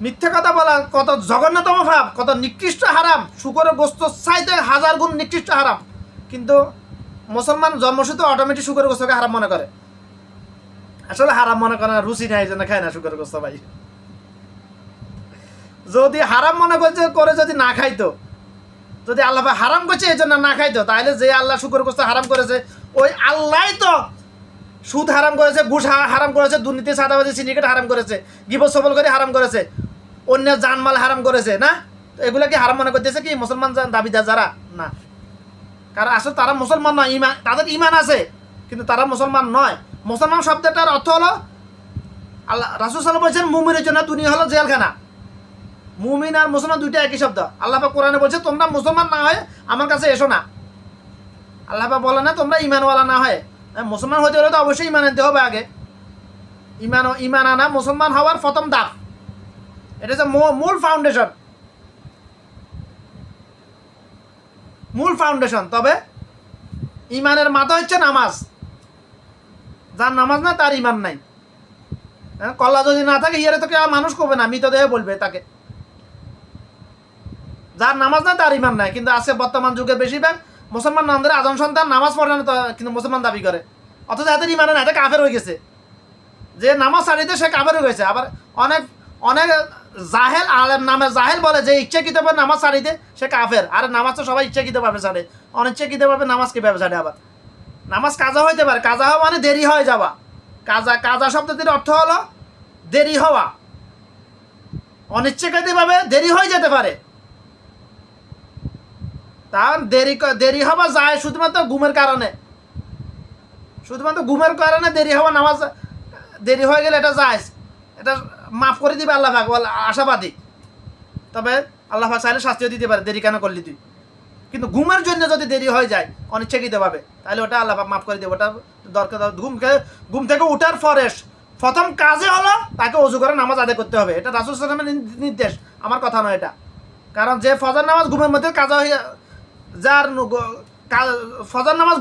মিথ্যা কথা বলা কত জঘন্যতম ভাব, কত নিকৃষ্ট হারাম, শুকরের গোস্ত চাইতে 1000 গুণ নিকৃষ্ট হারাম। কিন্তু মুসলমান জন্মসূত্র অটোমেটিক শুকরের গোস্তকে হারাম মনে করে। আসলে হারাম মনে করে না, রুচি নাই, এই জন্য খায় না শুকরের গোস্ত। ভাই যদি হারাম মনে করে যদি না খাইতো, যদি আল্লাহ হারাম করছে এই জন্য না খাইতো, তাহলে যে আল্লাহ শুকরের গোস্ত হারাম করেছে ওই আল্লাহ তো সুদ হারাম করেছে, ঘুষ হারাম করেছে, দুর্নীতি, চাঁদাবাজি, সিন্ডিকেট হারাম করেছে, গিবত সবল করে হারাম করেছে, অন্য জানমাল হারাম করেছে না? তো এগুলা কি হারাম মনে করতেছে কি মুসলমান দাবিদার যারা? না, কারণ আসলে তারা মুসলমান নয়। ইমান, তাদের ইমান আছে কিন্তু তারা মুসলমান নয়। মুসলমান শব্দটার অর্থ হলো আল্লাহ রাসূল সাল্লাল্লাহু আলাইহি ওয়াসাল্লাম বলছেন মুমিনের জন্য দুনিয়া হলো জেলখানা। মুমিন আর মুসলমান দুইটা একই শব্দ। আল্লাহ পাক কোরআনে বলছে তোমরা মুসলমান না হয়ে আমার কাছে এসো না। আল্লাহ পাক বলে না তোমরা ইমানওয়ালা না হয়। মুসলমান হতে হলে তো অবশ্যই ইমান আনতে হবে আগে। ইমান আনা মুসলমান হওয়ার প্রথম ধাপ। এটা হচ্ছে মূল ফাউন্ডেশন, মূল ফাউন্ডেশন। তবে ইমানের মাথা হচ্ছে নামাজ। যার নামাজ না তার ইমান নাই। কল্লা যদি না থাকে ইয়ারে তো কেউ মানুষ করবে না, মৃতদেহে বলবে তাকে। যার নামাজ না তার ইমান নাই। কিন্তু আছে বর্তমান যুগে বেশিরভাগ মুসলমান নামদের আদম সন্তান নামাজ পড়ে না, কিন্তু মুসলমান দাবি করে, অথচ এদের ইমানে না, এতে কাফের হয়ে গেছে। যে নামাজ ছাড়িতে সে কাফের হয়ে গেছে। আবার অনেক অনেক জাহেল আলেম নামে জাহেল বলে যে ইচ্ছাকৃতভাবে নামাজ ছাড়িতে সে কাফের। আর নামাজ তো সবাই ইচ্ছাকৃতভাবে ছাড়ে, অনিচ্ছাকৃতভাবে নামাজ কীভাবে ছাড়ে? আবার নামাজ কাজা হইতে পারে, কাজা হওয়া মানে দেরি হয়ে যাওয়া। কাজা শব্দটির অর্থ হলো দেরি হওয়া, অনিচ্ছাকৃতভাবে দেরি হয়ে যেতে পারে। তার দেরি হওয়া যায় শুধুমাত্র ঘুমের কারণে, শুধুমাত্র ঘুমের কারণে দেরি হওয়া, নামাজ দেরি হয়ে গেলে এটা যায়, এটা মাফ করে দিবে আল্লাহ পাক, আশাবাদী। তবে আল্লাহ পাক চাইলে শাস্তিও দিতে পারে, দেরি কেন করলি তুই। কিন্তু ঘুমের জন্য যদি দেরি হয়ে যায় অনিচ্ছাকৃতভাবে, তাহলে ওটা আল্লাহ পাক মাফ করে দেবে। ওটা দরকার। ঘুম থেকে উঠার পরে প্রথম কাজে হলো তাকে ওযু করে নামাজ আদায় করতে হবে। এটা রাসূল সাল্লাল্লাহু আলাইহি ওয়াসাল্লামের নির্দেশ, আমার কথা নয় এটা। কারণ যে ফজর নামাজ ঘুমের মধ্যে কাজা হয়ে, যার ফজর নামাজ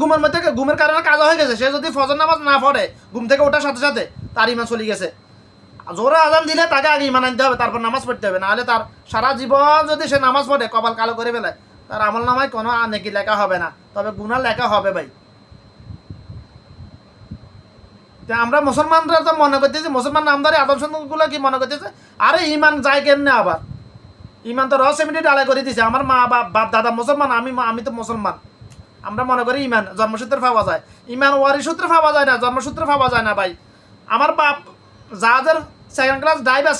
ঘুমের কারণে কাজা হয়ে গেছে, সে যদি ফজর নামাজ না পড়ে ঘুম থেকে ওঠার সাথে সাথে, তার ইমান চলে গেছে। জোরে আজান দিলে তাকে আগে ইমান আনতে হবে, তারপর নামাজ পড়তে হবে। নাহলে তার সারা জীবন যদি সে নামাজ পড়ে কপাল কালো করে ফেলে, তার আমল নামায় কোনো নেকি লেখা হবে না, তবে গুনাহ লেখা হবে। ভাই আমরা মুসলমানরা তো মনে করতেছি, মুসলমান নামদারি আদর্শগুলো কি মনে করতেছে, আরে ইমান যায় কেমনে? আবার ইমান তো রহস্যমিটি ডালাই করে দিছে। আমার মা বাপ দাদা মুসলমান, আমি তো মুসলমান। আমরা মনে করি ইমান জন্মসূত্রে পাওয়া যায়, ইমান ওয়ারি সূত্রে পাওয়া যায় না, জন্মসূত্রে পাওয়া যায় না। ভাই আমার বাপ জাহাজের সেকেন্ড ক্লাস ড্রাইভার